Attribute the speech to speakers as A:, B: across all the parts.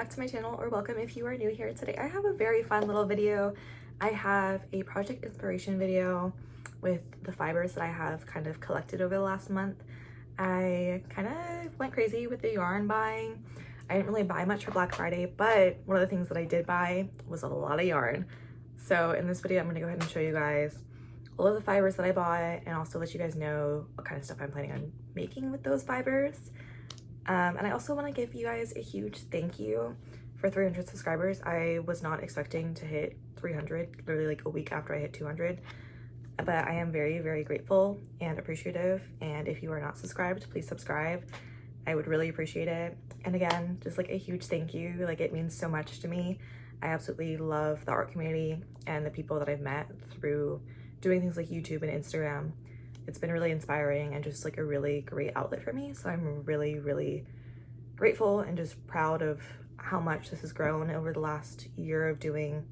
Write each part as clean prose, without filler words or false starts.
A: back to my channel, or welcome if you are new here. Today I have a very fun little video. I have a project inspiration video with the fibers that I have kind of collected over the last month. I kind of went crazy with the yarn buying. I didn't really buy much for Black Friday, but one of the things that I did buy was a lot of yarn. So in this video, I'm gonna go ahead and show you guys all of the fibers that I bought and also let you guys know what kind of stuff I'm planning on making with those fibers. And I also want to give you guys a huge thank you for 300 subscribers. I was not expecting to hit 300 literally like a week after I hit 200, but I am very, very grateful and appreciative. And if you are not subscribed, please subscribe. I would really appreciate it. And again, just like a huge thank you. Like, it means so much to me. I absolutely love the art community and the people that I've met through doing things like YouTube and Instagram. It's been really inspiring and just like a really great outlet for me. So I'm really, really grateful and just proud of how much this has grown over the last year of doing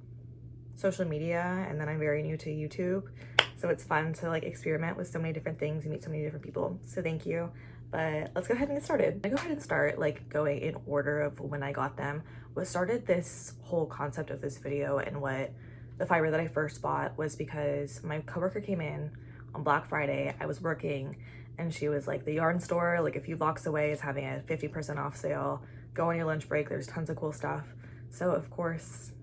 A: social media. And then I'm very new to YouTube. So it's fun to like experiment with so many different things and meet so many different people. So thank you. But let's go ahead and get started. I go ahead and start like going in order of when I got them. What started this whole concept of this video and what the fiber that I first bought was because my coworker came in on Black Friday. I was working and she was like, the yarn store like a few blocks away is having a 50% off sale. Go on your lunch break, there's tons of cool stuff. So of course,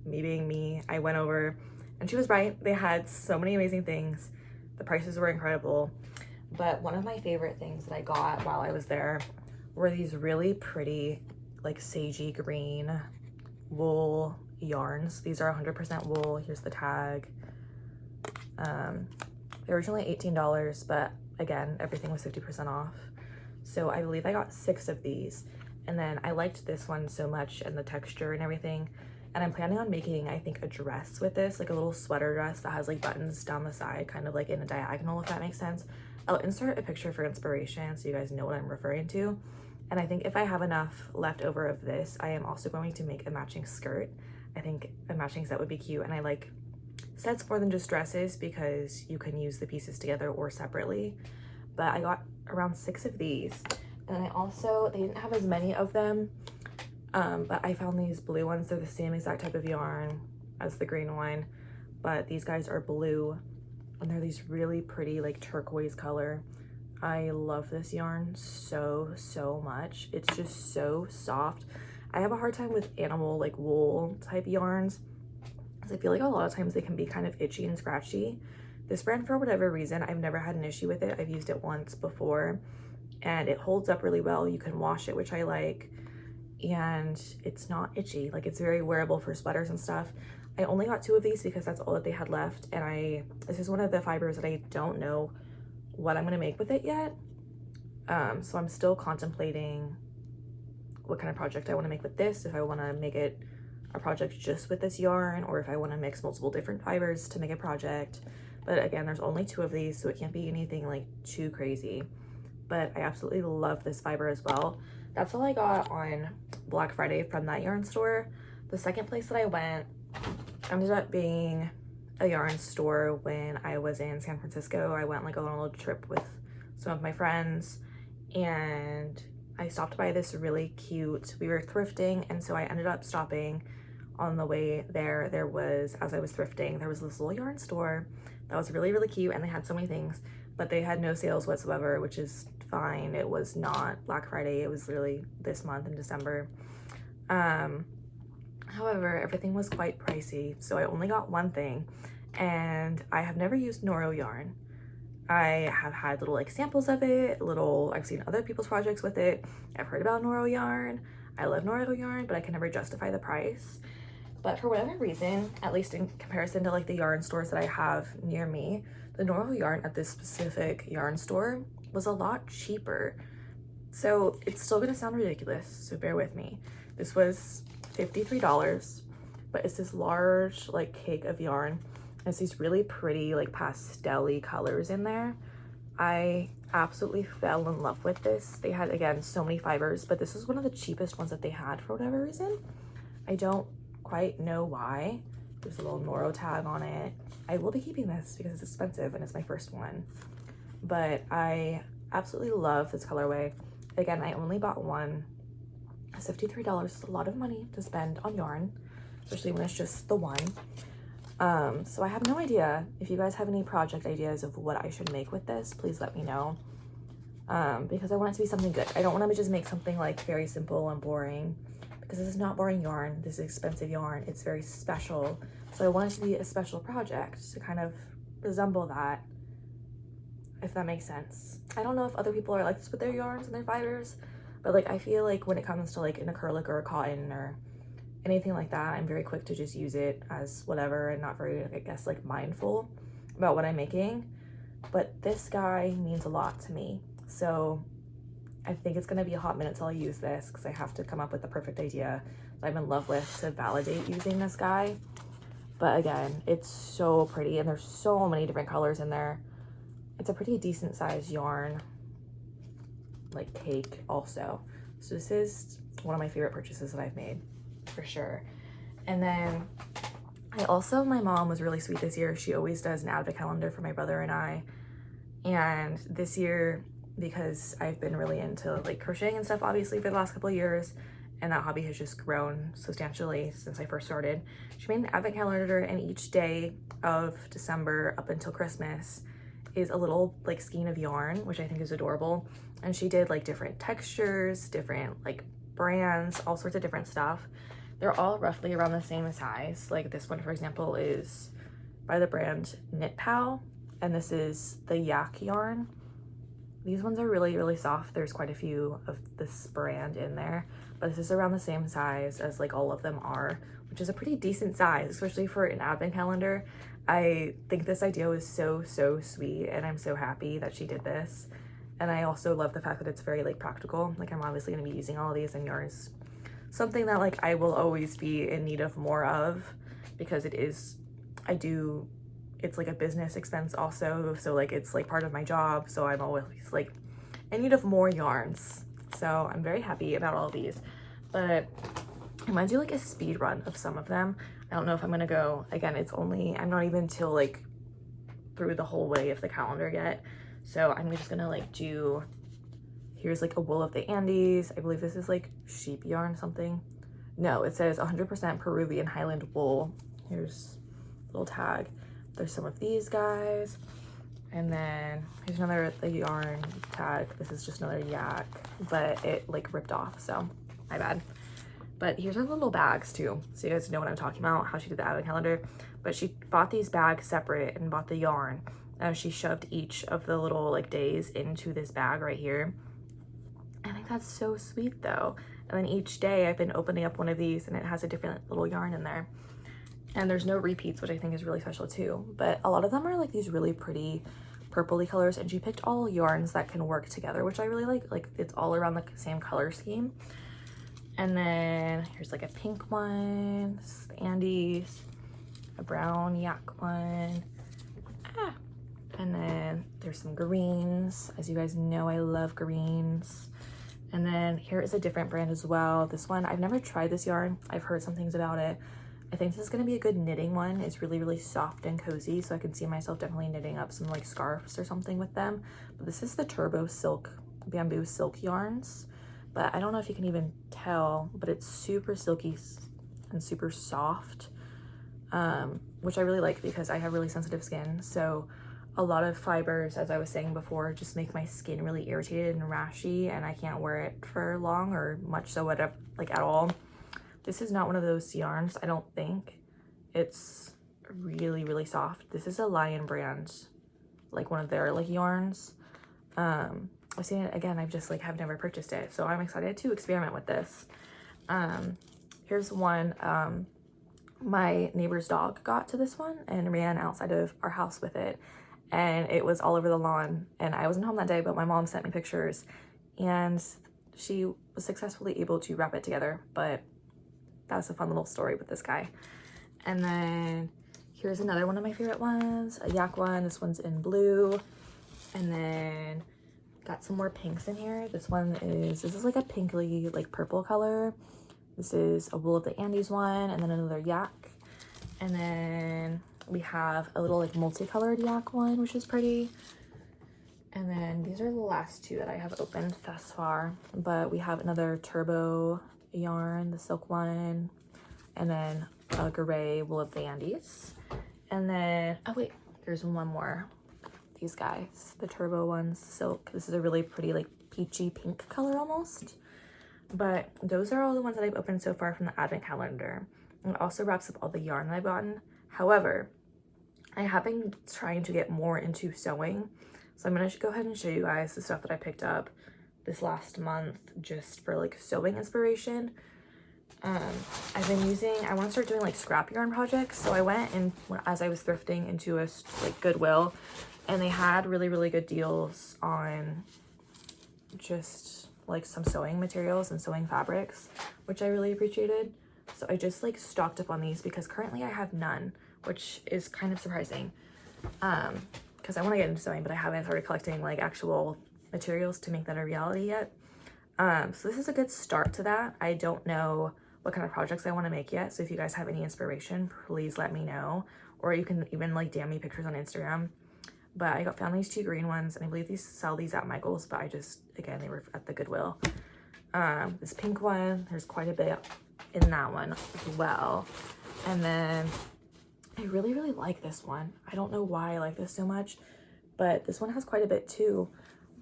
A: me being me, I went over and she was right. They had so many amazing things. The prices were incredible. But one of my favorite things that I got while I was there were these really pretty like sagey green wool yarns. These are 100% wool. Here's the tag. They were originally $18, but again, everything was 50% off. So I believe I got 6 of these. And then I liked this one so much and the texture and everything. And I'm planning on making, I think, a dress with this, like a little sweater dress that has like buttons down the side, kind of like in a diagonal, if that makes sense. I'll insert a picture for inspiration so you guys know what I'm referring to. And I think if I have enough left over of this, I am also going to make a matching skirt. I think a matching set would be cute. And I like sets more than just dresses because you can use the pieces together or separately. But I got around 6 of these. And I also, they didn't have as many of them, but I found these blue ones. They're the same exact type of yarn as the green one, but these guys are blue and they're these really pretty like turquoise color. I love this yarn so much. It's just so soft. I have a hard time with animal like wool type yarns because I feel like a lot of times they can be kind of itchy and scratchy. This brand, for whatever reason, I've never had an issue with it. I've used it once before and it holds up really well. You can wash it, which I like, and it's not itchy. Like, it's very wearable for sweaters and stuff. I only got 2 of these because that's all that they had left, and this is one of the fibers that I don't know what I'm gonna make with it yet. So I'm still contemplating what kind of project I want to make with this, if I want to make it a project just with this yarn or if I want to mix multiple different fibers to make a project. But again, there's only 2 of these, so it can't be anything like too crazy. But I absolutely love this fiber as well. That's all I got on Black Friday from that yarn store. The second place that I went ended up being a yarn store when I was in San Francisco. I went like on a little trip with some of my friends and I stopped by this really cute, we were thrifting, and so I ended up stopping on the way there. There was, as I was thrifting, there was this little yarn store that was really, really cute and they had so many things, but they had no sales whatsoever, which is fine. It was not Black Friday. It was really this month in December. However, everything was quite pricey, so I only got one thing, and I have never used Noro yarn. I have had little like samples of it, I've seen other people's projects with it. I've heard about Noro yarn. I love Noro yarn, but I can never justify the price. But for whatever reason, at least in comparison to like the yarn stores that I have near me, the Noro yarn at this specific yarn store was a lot cheaper. So it's still gonna sound ridiculous, so bear with me. This was $53, but it's this large like cake of yarn. It's these really pretty like pastel-y colors in there. I absolutely fell in love with this. They had, again, so many fibers, but this is one of the cheapest ones that they had for whatever reason. I don't quite know why. There's a little Noro tag on it. I will be keeping this because it's expensive and it's my first one, but I absolutely love this colorway. Again, I only bought one $53 is a lot of money to spend on yarn, especially when it's just the one. So I have no idea. If you guys have any project ideas of what I should make with this, please let me know. Because I want it to be something good. I don't want to just make something like very simple and boring, because this is not boring yarn. This is expensive yarn. It's very special. So I want it to be a special project to kind of resemble that, if that makes sense. I don't know if other people are like this with their yarns and their fibers, but like I feel like when it comes to like an acrylic or a cotton or anything like that, I'm very quick to just use it as whatever and not very, I guess, like mindful about what I'm making. But this guy means a lot to me. So I think it's gonna be a hot minute till I use this, because I have to come up with the perfect idea that I'm in love with to validate using this guy. But again, it's so pretty and there's so many different colors in there. It's a pretty decent sized yarn, like cake also. So this is one of my favorite purchases that I've made, for sure. And then my mom was really sweet this year. She always does an advent calendar for my brother and I. And this year, because I've been really into like crocheting and stuff, obviously, for the last couple of years, and that hobby has just grown substantially since I first started, she made an advent calendar, and each day of December up until Christmas is a little like skein of yarn, which I think is adorable. And she did like different textures, different like brands, all sorts of different stuff. They're all roughly around the same size. Like this one, for example, is by the brand Knit Pal, and this is the yak yarn. These ones are really, really soft. There's quite a few of this brand in there, but this is around the same size as like all of them are, which is a pretty decent size, especially for an advent calendar. I think this idea was so, so sweet, and I'm so happy that she did this. And I also love the fact that it's very like practical. Like I'm obviously gonna be using all of these, and yarn is something that like I will always be in need of more of, because it is, it's like a business expense also. So like it's like part of my job. So I'm always like in need of more yarns. So I'm very happy about all of these, but I might do like a speed run of some of them. I don't know if I'm gonna go, again, I'm not even till like through the whole way of the calendar yet. So I'm just gonna like here's like a wool of the Andes. I believe this is like sheep yarn something. No, it says 100% Peruvian Highland wool. Here's a little tag. There's some of these guys. And then here's another yarn tag. This is just another yak, but it like ripped off, so my bad. But here's our little bags too, so you guys know what I'm talking about, how she did the advent calendar. But she bought these bags separate and bought the yarn. And she shoved each of the little like days into this bag right here. I think that's so sweet though. And then each day I've been opening up one of these, and it has a different little yarn in there. And there's no repeats, which I think is really special too. But a lot of them are like these really pretty purpley colors, and she picked all yarns that can work together, which I really like. Like it's all around the same color scheme. And then here's like a pink one, this is the Andes, a brown yak one. And then there's some greens. As you guys know, I love greens. And then here is a different brand as well. This one, I've never tried this yarn. I've heard some things about it. I think this is gonna be a good knitting one. It's really, really soft and cozy, so I can see myself definitely knitting up some like scarves or something with them. But this is the Turbo Silk, bamboo silk yarns. But I don't know if you can even tell, but it's super silky and super soft, which I really like because I have really sensitive skin. So a lot of fibers, as I was saying before, just make my skin really irritated and rashy, and I can't wear it for long or much so whatever, like at all. This is not one of those yarns, I don't think. It's really, really soft. This is a Lion brand, like one of their like yarns. I've seen it again, I've just like have never purchased it, so I'm excited to experiment with this. Here's one, my neighbor's dog got to this one and ran outside of our house with it, and it was all over the lawn, and I wasn't home that day, but my mom sent me pictures, and she was successfully able to wrap it together. But that's a fun little story with this guy. And then here's another one of my favorite ones, a yak one. This one's in blue. And then got some more pinks in here. This is like a pinkly like purple color. This is a wool of the Andes one, and then another yak. And then we have a little like multicolored yak one, which is pretty. And then these are the last two that I have opened thus far, but we have another Turbo yarn, the silk one, and then a gray wool of the Andes. And then, oh wait, there's one more. These guys, the turbo ones, silk. This is a really pretty like peachy pink color almost. But those are all the ones that I've opened so far from the advent calendar. And it also wraps up all the yarn that I've gotten. However, I have been trying to get more into sewing. So I'm gonna go ahead and show you guys the stuff that I picked up this last month just for like sewing inspiration. I've been using, I want to start doing like scrap yarn projects. So I went and as I was thrifting into a like Goodwill, and they had really good deals on just like some sewing materials and sewing fabrics, which I really appreciated. So I just like stocked up on these because currently I have none, which is kind of surprising. Because I want to get into sewing, but I haven't started collecting like actual materials to make that a reality yet. So this is a good start to that. I don't know what kind of projects I want to make yet. So if you guys have any inspiration, please let me know. Or you can even like DM me pictures on Instagram. But I found these 2 green ones, and I believe these sell these at Michael's, but I just, again, they were at the Goodwill. This pink one, there's quite a bit in that one as well. And then I really like this one. I don't know why I like this so much, but this one has quite a bit too.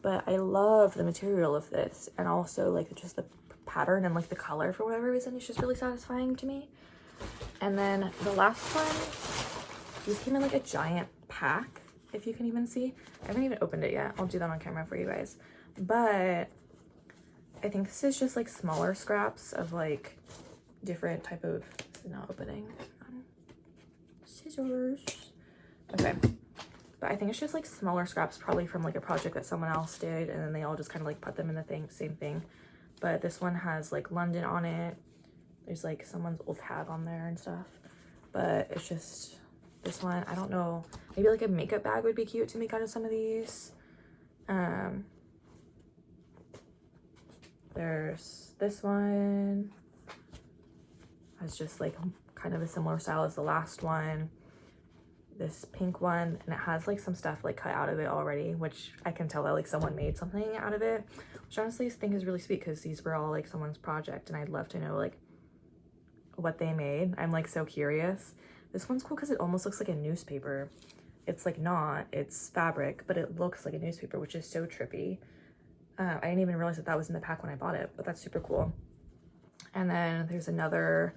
A: But I love the material of this, and also like just the pattern and like the color for whatever reason. It's just really satisfying to me. And then the last one, these came in like a giant pack, if you can even see. I haven't even opened it yet. I'll do that on camera for you guys. But I think this is just like smaller scraps of like different type of, this is not opening. Scissors. Okay. But I think it's just like smaller scraps, probably from like a project that someone else did, and then they all just kind of like put them in the same thing. But this one has like London on it. There's like someone's old tag on there and stuff. But it's just this one. I don't know. Maybe like a makeup bag would be cute to make out of some of these. There's this one. It's just like kind of a similar style as the last one. This pink one, and it has like some stuff like cut out of it already, which I can tell that like someone made something out of it, which honestly I think is really sweet because these were all like someone's project, and I'd love to know like what they made. I'm like so curious. This one's cool because it almost looks like a newspaper. It's like not, it's fabric, but it looks like a newspaper, which is so trippy. I didn't even realize that was in the pack when I bought it, but that's super cool. And then there's another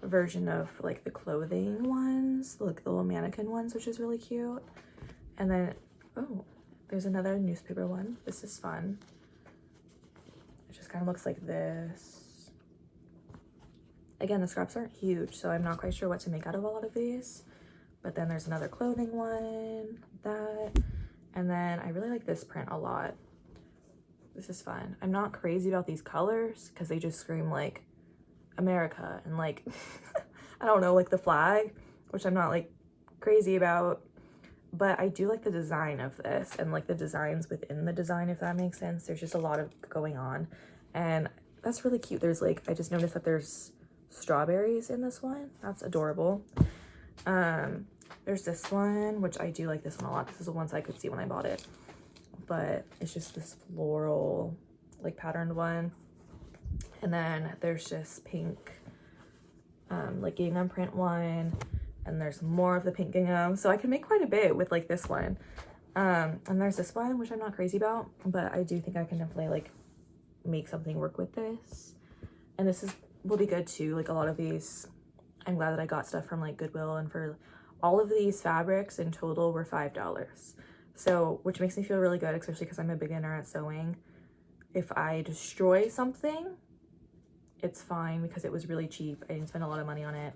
A: version of like the clothing ones, like the little mannequin ones, which is really cute. And then, oh, there's another newspaper one. This is fun. It just kind of looks like this. Again, the scraps aren't huge, so I'm not quite sure what to make out of a lot of these. But then there's another clothing one, that. And then I really like this print a lot. This is fun. I'm not crazy about these colors because they just scream like America and like I don't know, like the flag, which I'm not like crazy about, but I do like the design of this and like the designs within the design, if that makes sense. There's just a lot of going on, and that's really cute. There's like, I just noticed that there's strawberries in this one. That's adorable. There's this one, which I do like this one a lot. This is the ones I could see when I bought it, but it's just this floral like patterned one. And then there's just pink, like gingham print one, and there's more of the pink gingham. So I can make quite a bit with like this one. And there's this one, which I'm not crazy about, but I do think I can definitely like make something work with this. And this will be good too. Like a lot of these, I'm glad that I got stuff from like Goodwill, and for all of these fabrics in total were $5. So, which makes me feel really good, especially because I'm a beginner at sewing. If I destroy something, it's fine because it was really cheap. I didn't spend a lot of money on it.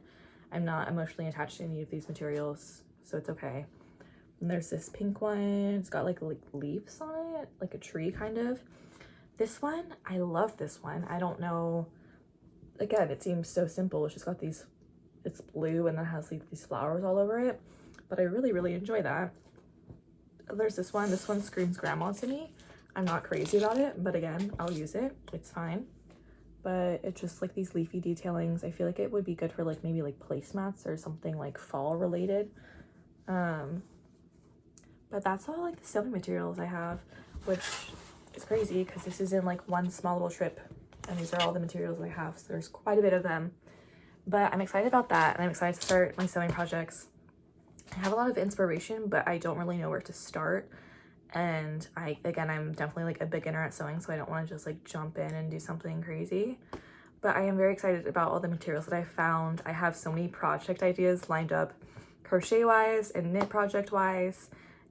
A: I'm not emotionally attached to any of these materials, so it's okay. And there's this pink one. It's got like leaves on it, like a tree kind of. This one, I love this one. I don't know. Again, it seems so simple. It's just got these, it's blue and then has like these flowers all over it. But I really enjoy that. There's this one. This one screams grandma to me. I'm not crazy about it, but again, I'll use it. It's fine. But it's just like these leafy detailings. I feel like it would be good for like maybe like placemats or something like fall related. But that's all like the sewing materials I have, which is crazy because this is in like one small little trip And these are all the materials I have, so there's quite a bit of them. But I'm excited about that, and I'm excited to start my sewing projects. I have a lot of inspiration, but I don't really know where to start. And again, I'm definitely like a beginner at sewing, so I don't want to just like jump in and do something crazy. But I am very excited about all the materials that I found. I have so many project ideas lined up, crochet-wise and knit project-wise,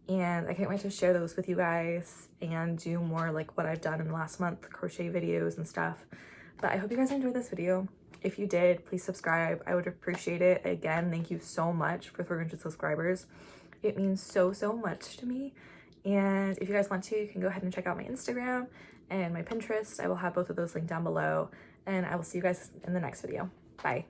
A: and I can't wait to share those with you guys and do more like what I've done in the last month, crochet videos and stuff. But I hope you guys enjoyed this video. If you did, please subscribe. I would appreciate it. Again, thank you so much for 300 subscribers. It means so much to me. And if you guys want to, you can go ahead and check out my Instagram and my Pinterest. I will have both of those linked down below. And I will see you guys in the next video. Bye.